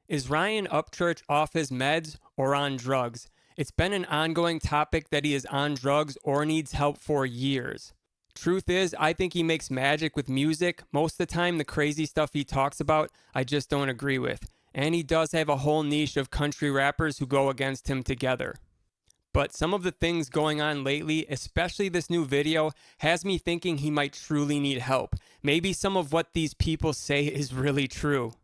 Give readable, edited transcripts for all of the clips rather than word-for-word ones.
Is Ryan Upchurch off his meds or on drugs? It's been an ongoing topic that he is on drugs or needs help for years. Truth is, I think he makes magic with music. Most of the time, the crazy stuff he talks about, I just don't agree with. And he does have a whole niche of country rappers who go against him together. But some of the things going on lately, especially this new video, has me thinking he might truly need help. Maybe some of what these people say is really true.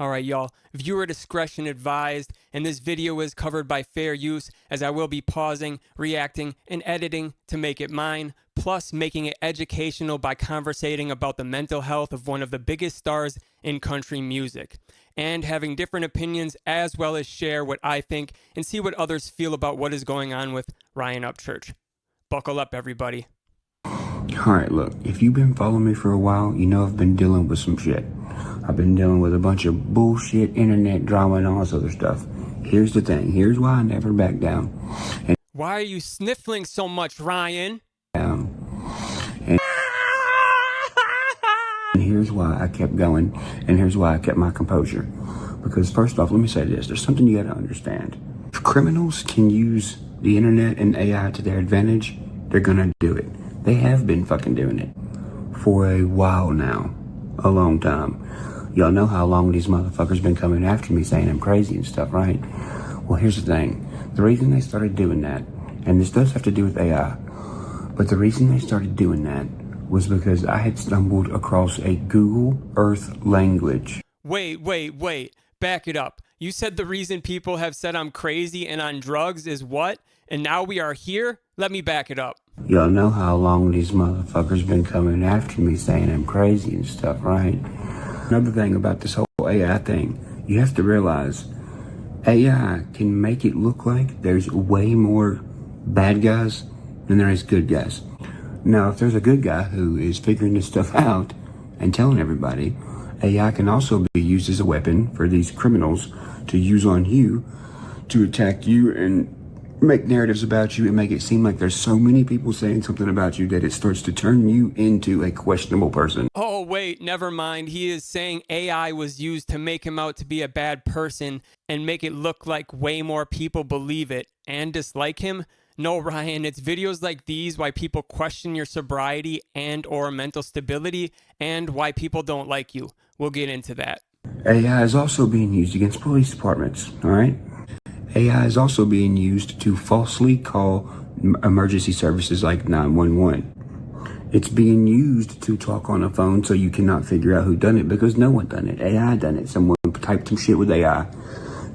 Alright y'all, viewer discretion advised, and this video is covered by fair use, as I will be pausing, reacting, and editing to make it mine, plus making it educational by conversating about the mental health of one of the biggest stars in country music, and having different opinions as well as share what I think and see what others feel about what is going on with Ryan Upchurch. Buckle up, everybody. Alright, look, if you've been following me for a while, you know I've been dealing with some shit. I've been dealing with a bunch of bullshit, internet drama, and all this other stuff. Here's the thing. Here's why I never back down. Why are you sniffling so much, Ryan? And here's why I kept going, and here's why I kept my composure. Because first off, let me say this. There's something you gotta understand. If criminals can use the internet and AI to their advantage, they're gonna do it. They have been fucking doing it for a while now. A long time. Y'all know how long these motherfuckers been coming after me saying I'm crazy and stuff, right? Well, here's the thing. The reason they started doing that, and this does have to do with AI, but the reason they started doing that was because I had stumbled across a Google Earth language. Wait. Back it up. You said the reason people have said I'm crazy and on drugs is what? And now we are here? Let me back it up. Y'all know how long these motherfuckers been coming after me saying I'm crazy and stuff, right? Another thing about this whole AI thing, you have to realize AI can make it look like there's way more bad guys than there is good guys. Now, if there's a good guy who is figuring this stuff out and telling everybody, AI can also be used as a weapon for these criminals to use on you to attack you and make narratives about you and make it seem like there's so many people saying something about you that it starts to turn you into a questionable person. Oh, wait, never mind. He is saying AI was used to make him out to be a bad person and make it look like way more people believe it and dislike him. No, Ryan, it's videos like these why people question your sobriety and or mental stability and why people don't like you. We'll get into that. AI is also being used against police departments, all right? AI is also being used to falsely call emergency services like 911. It's being used to talk on a phone so you cannot figure out who done it because no one done it. AI done it. Someone typed some shit with AI.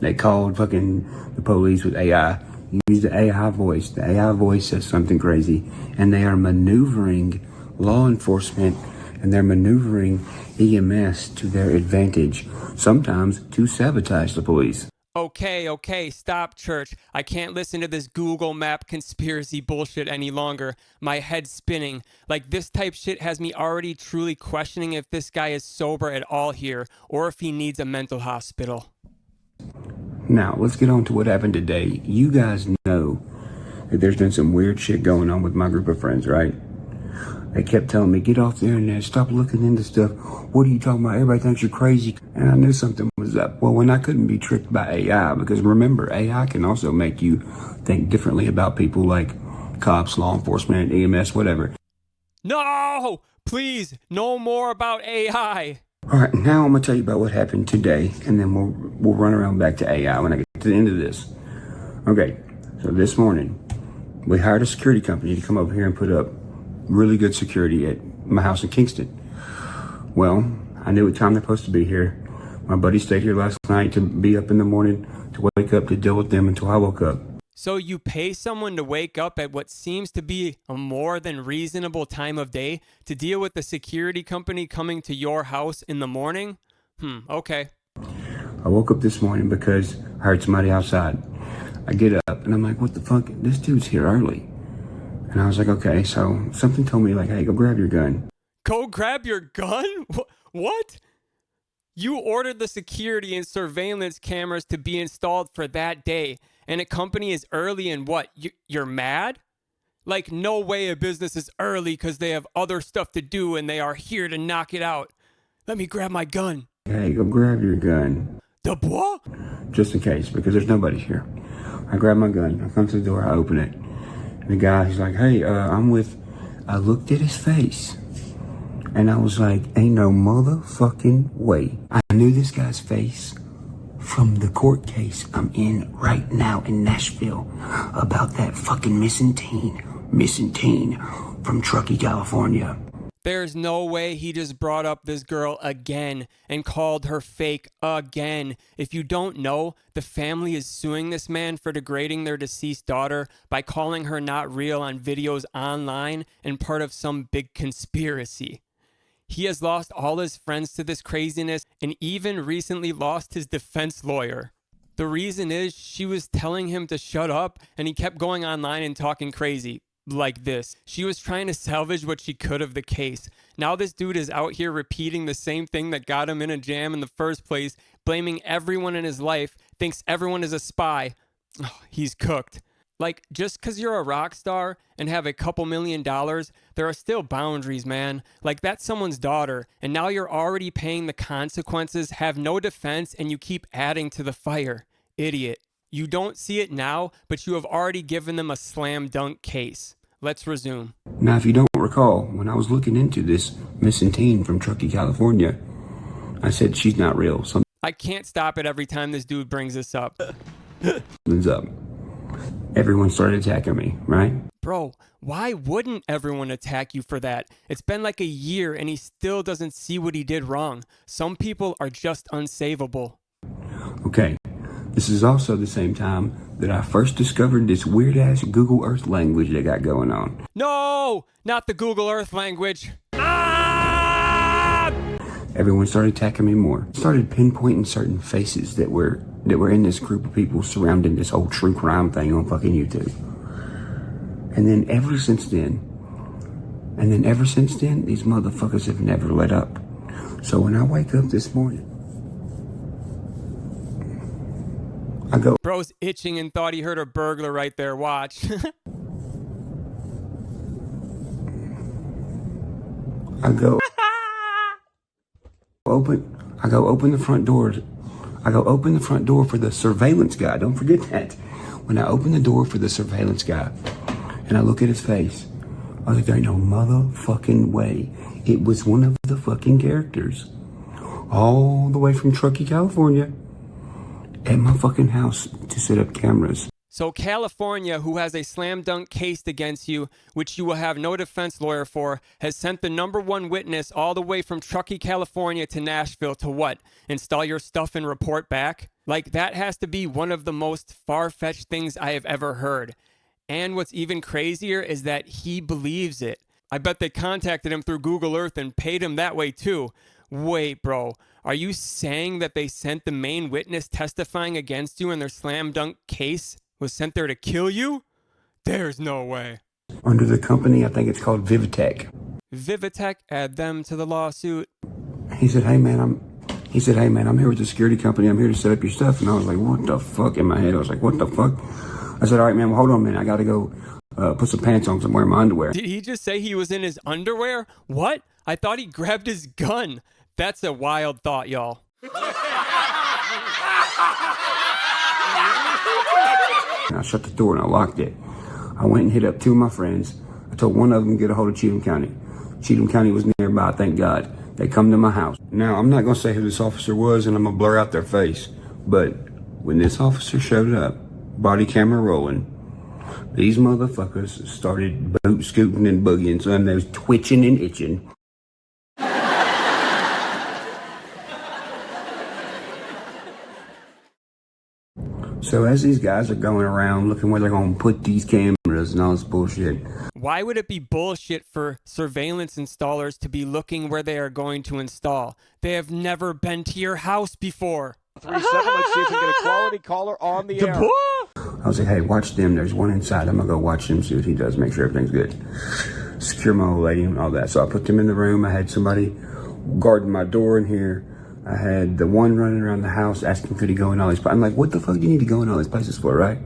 They called fucking the police with AI. Used the AI voice. The AI voice says something crazy. And they are maneuvering law enforcement and they're maneuvering EMS to their advantage. Sometimes to sabotage the police. Okay, stop, church. I can't listen to this Google Map conspiracy bullshit any longer. My head's spinning. Like, this type shit has me already truly questioning if this guy is sober at all here, or if he needs a mental hospital. Now, let's get on to what happened today. You guys know that there's been some weird shit going on with my group of friends, right? They kept telling me, get off the internet, stop looking into stuff. What are you talking about? Everybody thinks you're crazy. And I knew something was up. Well, when I couldn't be tricked by AI, because remember, AI can also make you think differently about people like cops, law enforcement, EMS, whatever. No! Please, no more about AI. All right, now I'm going to tell you about what happened today, and then we'll run around back to AI when I get to the end of this. Okay, so this morning, we hired a security company to come over here and put up really good security at my house in Kingston. Well, I knew what time they're supposed to be here. My buddy stayed here last night to be up in the morning, to wake up, to deal with them until I woke up. So you pay someone to wake up at what seems to be a more than reasonable time of day to deal with the security company coming to your house in the morning? Okay. I woke up this morning because I heard somebody outside. I get up and I'm like, what the fuck? This dude's here early. And I was like, okay, so something told me like, hey, go grab your gun. Go grab your gun? What? You ordered the security and surveillance cameras to be installed for that day, and a company is early and what? You're mad? Like, no way a business is early because they have other stuff to do and they are here to knock it out. Let me grab my gun. hey, go grab your gun. The boy? Just in case, because there's nobody here. I grab my gun. I come to the door. I open it. And the guy, he's like, hey, I'm with... I looked at his face. And I was like, ain't no motherfucking way. I knew this guy's face from the court case I'm in right now in Nashville about that fucking missing teen from Truckee, California. There's no way he just brought up this girl again and called her fake again. If you don't know, the family is suing this man for degrading their deceased daughter by calling her not real on videos online and part of some big conspiracy. He has lost all his friends to this craziness and even recently lost his defense lawyer. The reason is she was telling him to shut up and he kept going online and talking crazy. Like this. She was trying to salvage what she could of the case. Now this dude is out here repeating the same thing that got him in a jam in the first place, blaming everyone in his life, thinks everyone is a spy. Oh, he's cooked. Like, just because you're a rock star and have a couple $1 million, there are still boundaries, man. Like, that's someone's daughter, and now you're already paying the consequences, have no defense, and you keep adding to the fire. Idiot. You don't see it now, but you have already given them a slam dunk case. Let's resume. Now, if you don't recall, when I was looking into this missing teen from Truckee, California, I said she's not real. I can't stop it every time this dude brings this up. Something's up. Everyone started attacking me, right? Bro, why wouldn't everyone attack you for that? It's been like a year and he still doesn't see what he did wrong. Some people are just unsavable. Okay. This is also the same time that I first discovered this weird-ass Google Earth language they got going on. No! Not the Google Earth language. Everyone started attacking me more. Started pinpointing certain faces that were in this group of people surrounding this whole true crime thing on fucking YouTube. And then ever since then, these motherfuckers have never let up. So when I wake up this morning, I go... Bro's itching and thought he heard a burglar right there. Watch. I go open the front door. I go open the front door for the surveillance guy. Don't forget that. When I open the door for the surveillance guy and I look at his face, I was like, there ain't no motherfucking way. It was one of the fucking characters. All the way from Truckee, California, at my fucking house to set up cameras. So California, who has a slam dunk case against you, which you will have no defense lawyer for, has sent the #1 witness all the way from Truckee, California to Nashville to what? Install your stuff and report back? Like, that has to be one of the most far-fetched things I have ever heard. And what's even crazier is that he believes it. I bet they contacted him through Google Earth and paid him that way too. Wait, bro, are you saying that they sent the main witness testifying against you in their slam dunk case was sent there to kill you? There's no way. Under the company, I think it's called Vivitech. Vivitech, add them to the lawsuit. He said, hey man, I'm here with the security company. I'm here to set up your stuff. And I was like, what the fuck? In my head, I was like, what the fuck? I said, all right, man, well, hold on a minute. I got to go put some pants on because I'm wearing my underwear. Did he just say he was in his underwear? What? I thought he grabbed his gun. That's a wild thought, y'all. And I shut the door and I locked it. I went and hit up 2 of my friends. I told one of them to get a hold of Cheatham County. Cheatham County was nearby, thank God. They come to my house. Now, I'm not going to say who this officer was and I'm going to blur out their face. But when this officer showed up, body camera rolling, these motherfuckers started boot scooting and boogieing. So they was twitching and itching. So as these guys are going around looking where they're going to put these cameras and all this bullshit. Why would it be bullshit for surveillance installers to be looking where they are going to install? They have never been to your house before. 3-7, let's see if we get a quality caller on the air. I was like, hey, watch them. There's one inside. I'm going to go watch him, see what he does, make sure everything's good. Secure my old lady and all that. So I put them in the room. I had somebody guarding my door in here. I had the one running around the house asking could he go in all these places. I'm like, what the fuck do you need to go in all these places for, right?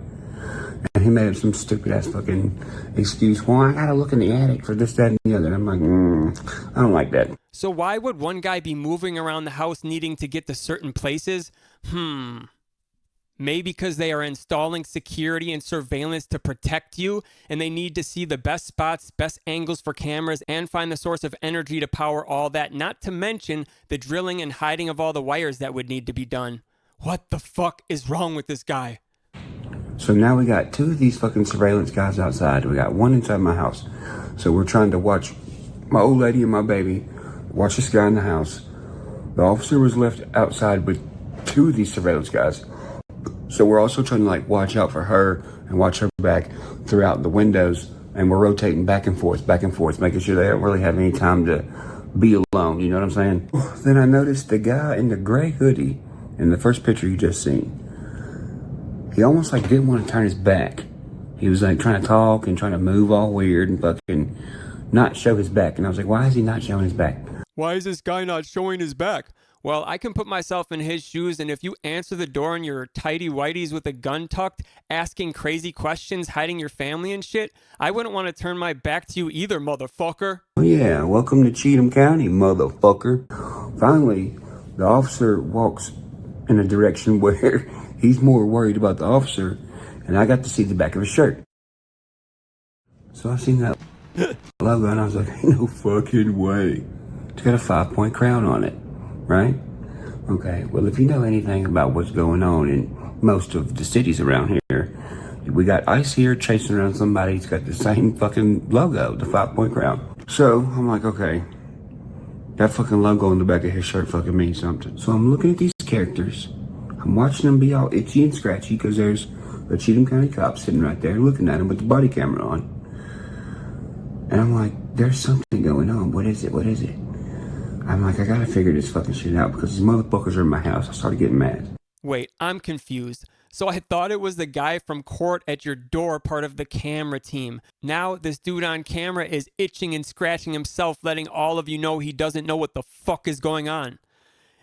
And he made up some stupid ass fucking excuse. Well, I gotta look in the attic for this, that, and the other. And I'm like, I don't like that. So why would one guy be moving around the house needing to get to certain places? Maybe because they are installing security and surveillance to protect you, and they need to see the best spots, best angles for cameras, and find the source of energy to power all that, not to mention the drilling and hiding of all the wires that would need to be done. What the fuck is wrong with this guy? So now we got 2 of these fucking surveillance guys outside. We got 1 inside my house. So we're trying to watch my old lady and my baby watch this guy in the house. The officer was left outside with 2 of these surveillance guys. So we're also trying to like watch out for her and watch her back throughout the windows. And we're rotating back and forth, making sure they don't really have any time to be alone. You know what I'm saying? Then I noticed the guy in the gray hoodie in the first picture you just seen. He almost like didn't want to turn his back. He was like trying to talk and trying to move all weird and fucking not show his back. And I was like, why is he not showing his back? Why is this guy not showing his back? Well, I can put myself in his shoes, and if you answer the door in your tighty whities with a gun tucked, asking crazy questions, hiding your family and shit, I wouldn't want to turn my back to you either, motherfucker. Oh yeah, welcome to Cheatham County, motherfucker. Finally, the officer walks in a direction where he's more worried about the officer, and I got to see the back of his shirt. So I seen that logo, and I was like, ain't no fucking way. It's got a 5-point crown on it, right? Okay, well, if you know anything about what's going on in most of the cities around here, we got ICE here chasing around somebody who's got the same fucking logo, the 5-point crown. So I'm like, okay, that fucking logo on the back of his shirt fucking means something. So I'm looking at these characters. I'm watching them be all itchy and scratchy because there's a Cheatham County cop sitting right there looking at him with the body camera on. And I'm like, there's something going on. What is it? What is it? I'm like, I gotta figure this fucking shit out because these motherfuckers are in my house. I started getting mad. Wait, I'm confused. So I thought it was the guy from court at your door, part of the camera team. Now this dude on camera is itching and scratching himself, letting all of you know he doesn't know what the fuck is going on.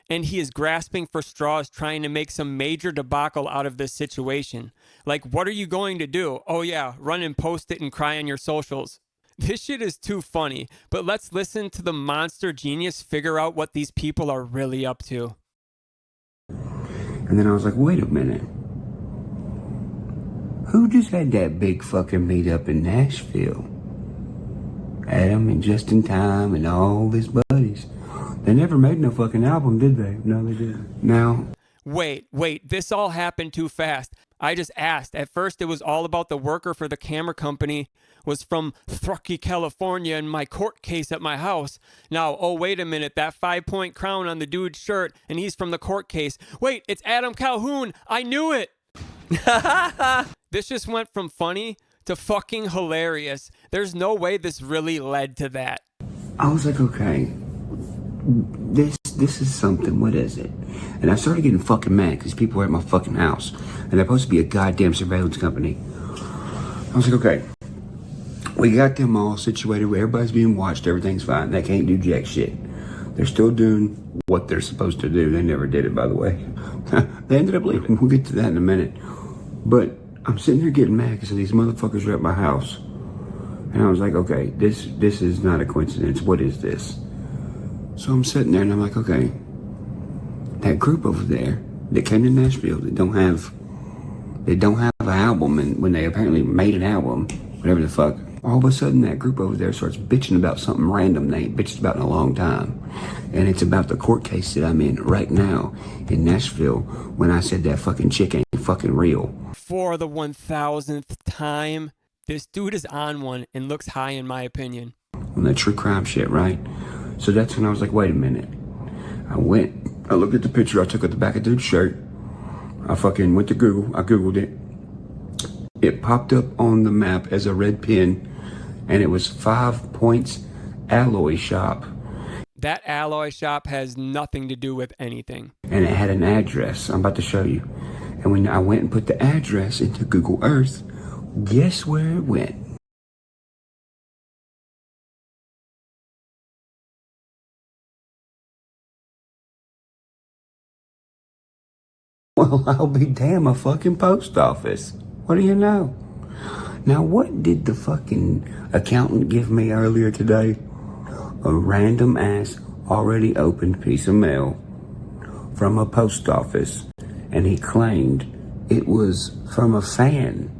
And he is grasping for straws, trying to make some major debacle out of this situation. Like, what are you going to do? Oh yeah, run and post it and cry on your socials. This shit is too funny, but let's listen to the monster genius figure out what these people are really up to. And then I was like, wait a minute. Who just had that big fucking meetup in Nashville? Adam and Just in Time and all his buddies. They never made no fucking album, did they? No, they didn't. Now... Wait, this all happened too fast. I just asked. At first, it was all about the worker for the camera company was from Thrucky, California, and my court case at my house. Now, oh, wait a minute, that 5-point crown on the dude's shirt, and he's from the court case. Wait, it's Adam Calhoun. I knew it. This just went from funny to fucking hilarious. There's no way this really led to that. I was like, okay, this is something. What is it? And I started getting fucking mad because people were at my fucking house, and they're supposed to be a goddamn surveillance company. I was like, okay, we got them all situated where everybody's being watched, everything's fine. They can't do jack shit. They're still doing what they're supposed to do. They never did it, by the way. They ended up leaving. We'll get to that in a minute. But I'm sitting here getting mad because these motherfuckers are at my house. And I was like, okay, this is not a coincidence. What is this? So I'm sitting there and I'm like, okay, that group over there that came to Nashville that don't have an album, and when they apparently made an album, whatever the fuck, all of a sudden that group over there starts bitching about something random they ain't bitched about in a long time. And it's about the court case that I'm in right now in Nashville when I said that fucking chick ain't fucking real. For the 1000th time, this dude is on one and looks high in my opinion. On that true crime shit, right? So that's when I was like, wait a minute. I looked at the picture I took at the back of the dude's shirt. I fucking went to Google. I Googled it. It popped up on the map as a red pin, and it was 5 Points Alloy Shop. That alloy shop has nothing to do with anything. And it had an address. I'm about to show you. And when I went and put the address into Google Earth, guess where it went? Well, I'll be damn, a fucking post office. What do you know? Now, what did the fucking accountant give me earlier today? A random ass, already opened piece of mail from a post office, and he claimed it was from a fan.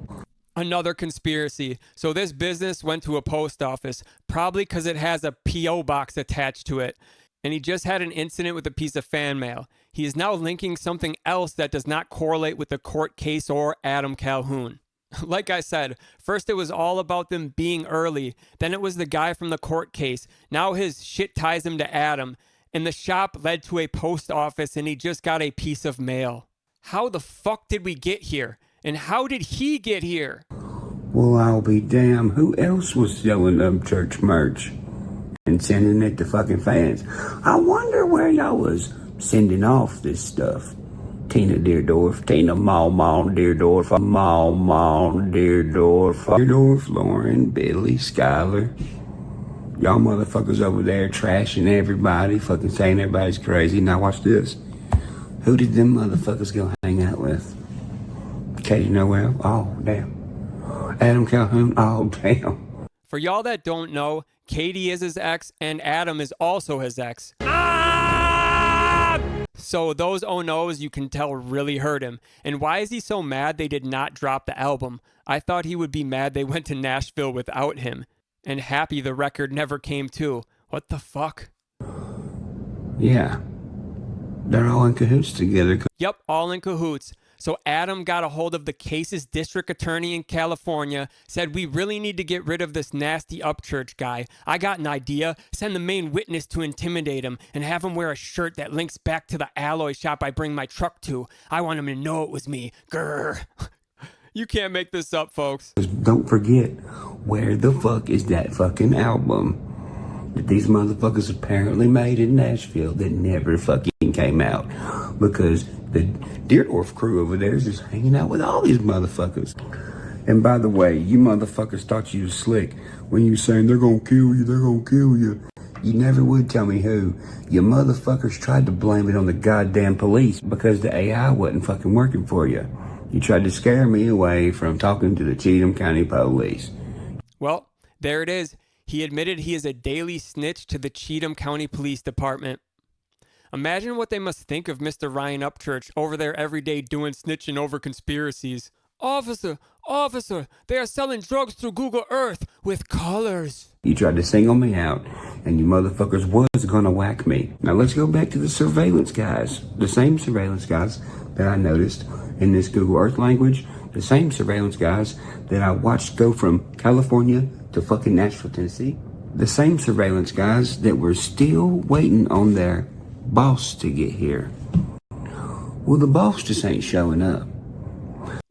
Another conspiracy. So this business went to a post office, probably because it has a P.O. box attached to it. And he just had an incident with a piece of fan mail. He is now linking something else that does not correlate with the court case or Adam Calhoun. Like I said, first it was all about them being early. Then it was the guy from the court case. Now his shit ties him to Adam. And the shop led to a post office and he just got a piece of mail. How the fuck did we get here? And how did he get here? Well, I'll be damned. Who else was selling Upchurch merch and sending it to fucking fans? I wonder where y'all was sending off this stuff. Tina Deerdorf, Tina Maul Deerdorf, Deerdorf, Lauren, Billy, Skylar. Y'all motherfuckers over there trashing everybody, fucking saying everybody's crazy. Now watch this. Who did them motherfuckers go hang out with? Katie Noel? Oh, damn. Adam Calhoun? Oh, damn. For y'all that don't know, Katie is his ex and Adam is also his ex. So those oh no's you can tell really hurt him. And why is he so mad they did not drop the album? I thought he would be mad they went to Nashville without him. And happy the record never came to. What the fuck? Yeah. They're all in cahoots together. Yep, all in cahoots. So Adam got a hold of the case's district attorney in California, said we really need to get rid of this nasty Upchurch guy. I got an idea. Send the main witness to intimidate him and have him wear a shirt that links back to the alloy shop I bring my truck to. I want him to know it was me. Grr. You can't make this up, folks. Don't forget, where the fuck is that fucking album that these motherfuckers apparently made in Nashville that never fucking came out? Because the Deerdorf crew over there is just hanging out with all these motherfuckers. And by the way, you motherfuckers thought you was slick when you saying they're gonna kill you. You never would tell me who. You motherfuckers tried to blame it on the goddamn police because the AI wasn't fucking working for you. You tried to scare me away from talking to the Cheatham County Police. Well, there it is. He admitted he is a daily snitch to the Cheatham County Police Department. Imagine what they must think of Mr. Ryan Upchurch over there every day doing snitching over conspiracies. Officer, they are selling drugs through Google Earth with colors. You tried to single me out, and you motherfuckers was gonna whack me. Now let's go back to the surveillance guys. The same surveillance guys that I noticed in this Google Earth language. The same surveillance guys that I watched go from California to fucking Nashville, Tennessee. The same surveillance guys that were still waiting on their boss to get here. Well, the boss just ain't showing up.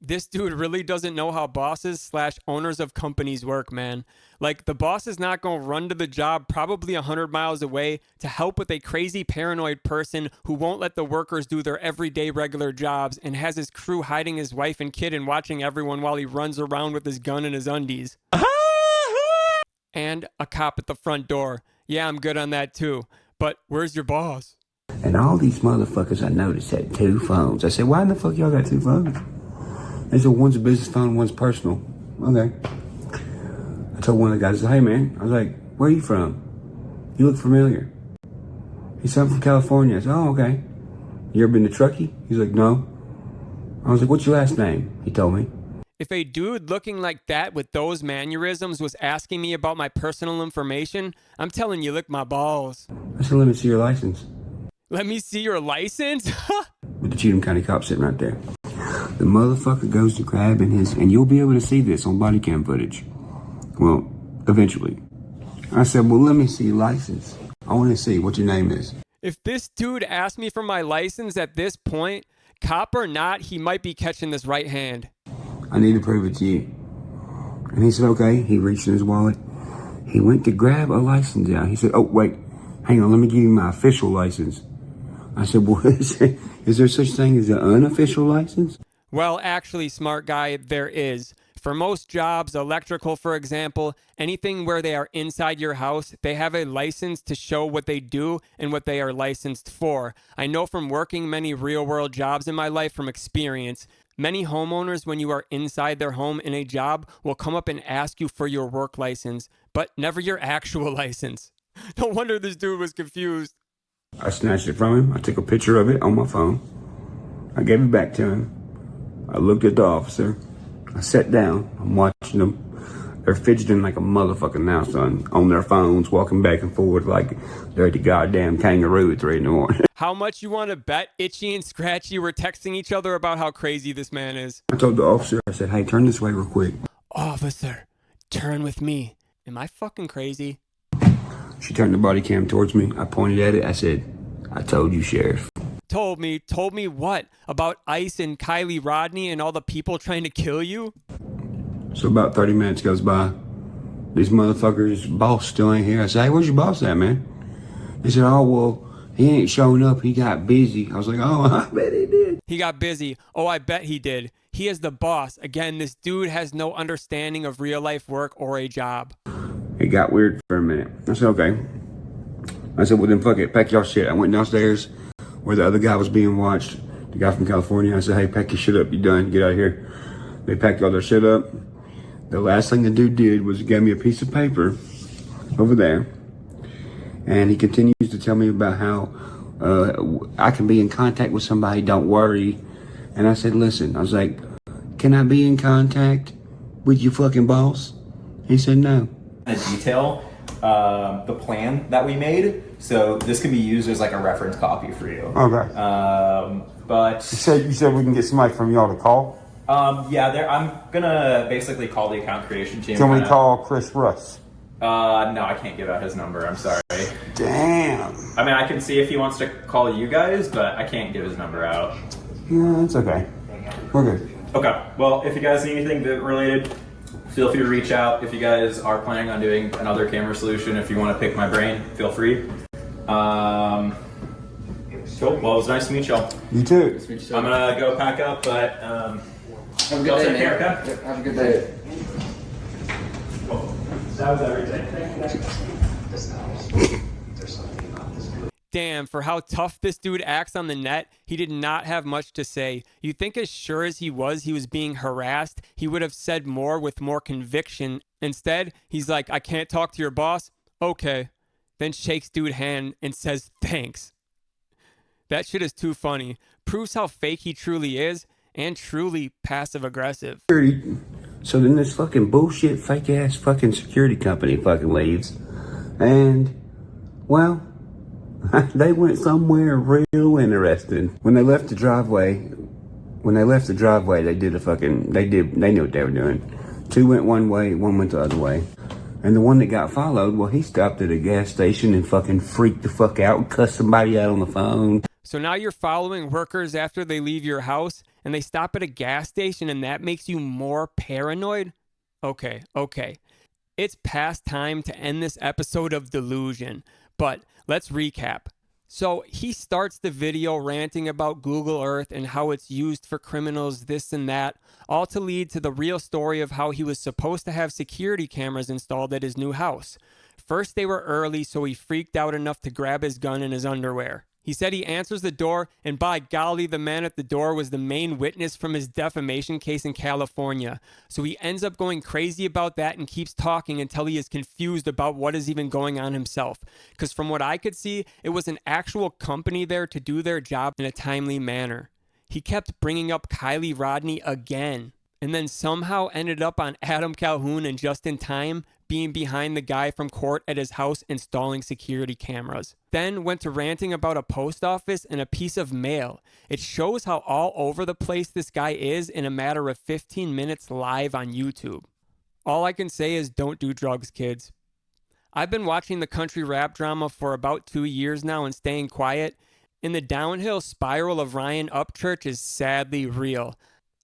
This dude really doesn't know how bosses / owners of companies work, man. Like, the boss is not going to run to the job probably 100 miles away to help with a crazy paranoid person who won't let the workers do their everyday regular jobs and has his crew hiding his wife and kid and watching everyone while he runs around with his gun in his undies. And a cop at the front door. Yeah, I'm good on that too. But where's your boss? And all these motherfuckers I noticed had 2 phones. I said, why in the fuck y'all got 2 phones? They said, one's a business phone, one's personal. Okay. I told one of the guys, hey man, I was like, where are you from? You look familiar. He said, I'm from California. I said, oh, okay. You ever been to Truckee? He's like, no. I was like, what's your last name? He told me. If a dude looking like that with those mannerisms was asking me about my personal information, I'm telling you, lick my balls. I said, let me see your license. Let me see your license? With the Cheatham County cop sitting right there. The motherfucker goes to grabbing his, and you'll be able to see this on body cam footage. Well, eventually. I said, well, let me see your license. I want to see what your name is. If this dude asked me for my license at this point, cop or not, he might be catching this right hand. I need to prove it to you. And he said, okay. He reached in his wallet. He went to grab a license out. He said, oh, wait, hang on, let me give you my official license. I said, well, is there such thing as an unofficial license? Well, actually, smart guy, there is. For most jobs, electrical, for example, anything where they are inside your house, they have a license to show what they do and what they are licensed for. I know from working many real-world jobs in my life from experience. Many homeowners, when you are inside their home in a job, will come up and ask you for your work license, but never your actual license. No wonder this dude was confused. I snatched it from him. I took a picture of it on my phone. I gave it back to him. I looked at the officer. I sat down. I'm watching them. They're fidgeting like a motherfucker now, son, on their phones, walking back and forth like they're the goddamn kangaroo at 3 in the morning. How much you want to bet Itchy and Scratchy were texting each other about how crazy this man is? I told the officer, I said, hey, turn this way real quick. Officer, turn with me. Am I fucking crazy? She turned the body cam towards me. I pointed at it. I said, I told you, Sheriff. Told me what? About Ice and Kylie Rodney and all the people trying to kill you? So about 30 minutes goes by. These motherfuckers' boss still ain't here. I say, hey, where's your boss at, man? They said, oh, well, he ain't showing up. He got busy. I was like, oh, I bet he did. He got busy. Oh, I bet he did. He is the boss. Again, this dude has no understanding of real life work or a job. It got weird for a minute. I said, okay. I said, well, then fuck it. Pack y'all shit. I went downstairs where the other guy was being watched. The guy from California. I said, hey, pack your shit up. You done. Get out of here. They packed all their shit up. The last thing the dude did was give me a piece of paper over there. And he continues to tell me about how I can be in contact with somebody, don't worry. And I said, listen, I was like, can I be in contact with your fucking boss? He said, no. Detail the plan that we made, so this can be used as like a reference copy for you. Okay. But You said we can get somebody from y'all to call? yeah, I'm gonna basically call the account creation team. Can we call Chris Russ? No, I can't give out his number. I'm sorry. Damn. I mean, I can see if he wants to call you guys, but I can't give his number out. Yeah, it's okay. We're good. Okay. Well, if you guys need anything related, feel free to reach out. If you guys are planning on doing another camera solution, if you want to pick my brain, feel free. Cool. Well, it was nice to meet y'all. You too. I'm gonna go pack up, but Have a good day, man. Have a good day. that was everything. Damn, for how tough this dude acts on the net, he did not have much to say. You think as sure as he was being harassed, he would have said more with more conviction. Instead, he's like, I can't talk to your boss? Okay. Then shakes dude's hand and says, thanks. That shit is too funny. Proves how fake he truly is and truly passive-aggressive. So then this fucking bullshit fake ass fucking security company fucking leaves. And, well, they went somewhere real interesting. When they left the driveway, they knew what they were doing. 2 went one way, 1 went the other way. And the one that got followed, well, he stopped at a gas station and fucking freaked the fuck out and cussed somebody out on the phone. So now you're following workers after they leave your house and they stop at a gas station and that makes you more paranoid? Okay. It's past time to end this episode of Delusion, but let's recap. So he starts the video ranting about Google Earth and how it's used for criminals, this and that, all to lead to the real story of how he was supposed to have security cameras installed at his new house. First they were early, so he freaked out enough to grab his gun and his underwear. He said he answers the door, and by golly, the man at the door was the main witness from his defamation case in California. So he ends up going crazy about that and keeps talking until he is confused about what is even going on himself. Because from what I could see, it was an actual company there to do their job in a timely manner. He kept bringing up Kylie Rodney again, and then somehow ended up on Adam Calhoun and Just in Time, being behind the guy from court at his house installing security cameras. Then went to ranting about a post office and a piece of mail. It shows how all over the place this guy is in a matter of 15 minutes live on YouTube. All I can say is don't do drugs, kids. I've been watching the country rap drama for about 2 years now and staying quiet, and the downhill spiral of Ryan Upchurch is sadly real.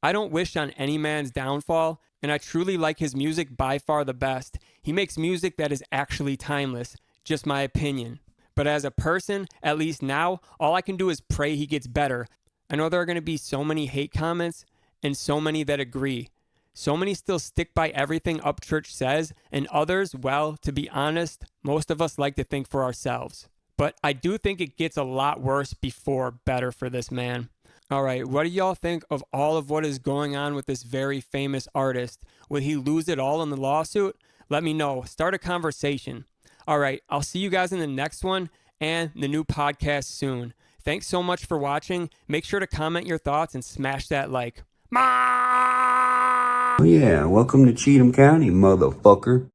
I don't wish on any man's downfall, and I truly like his music by far the best. He makes music that is actually timeless, just my opinion. But as a person, at least now, all I can do is pray he gets better. I know there are going to be so many hate comments and so many that agree. So many still stick by everything Upchurch says, and others, well, to be honest, most of us like to think for ourselves. But I do think it gets a lot worse before better for this man. All right, what do y'all think of all of what is going on with this very famous artist? Will he lose it all in the lawsuit? Let me know. Start a conversation. All right, I'll see you guys in the next one and the new podcast soon. Thanks so much for watching. Make sure to comment your thoughts and smash that like. Oh yeah, welcome to Cheatham County, motherfucker.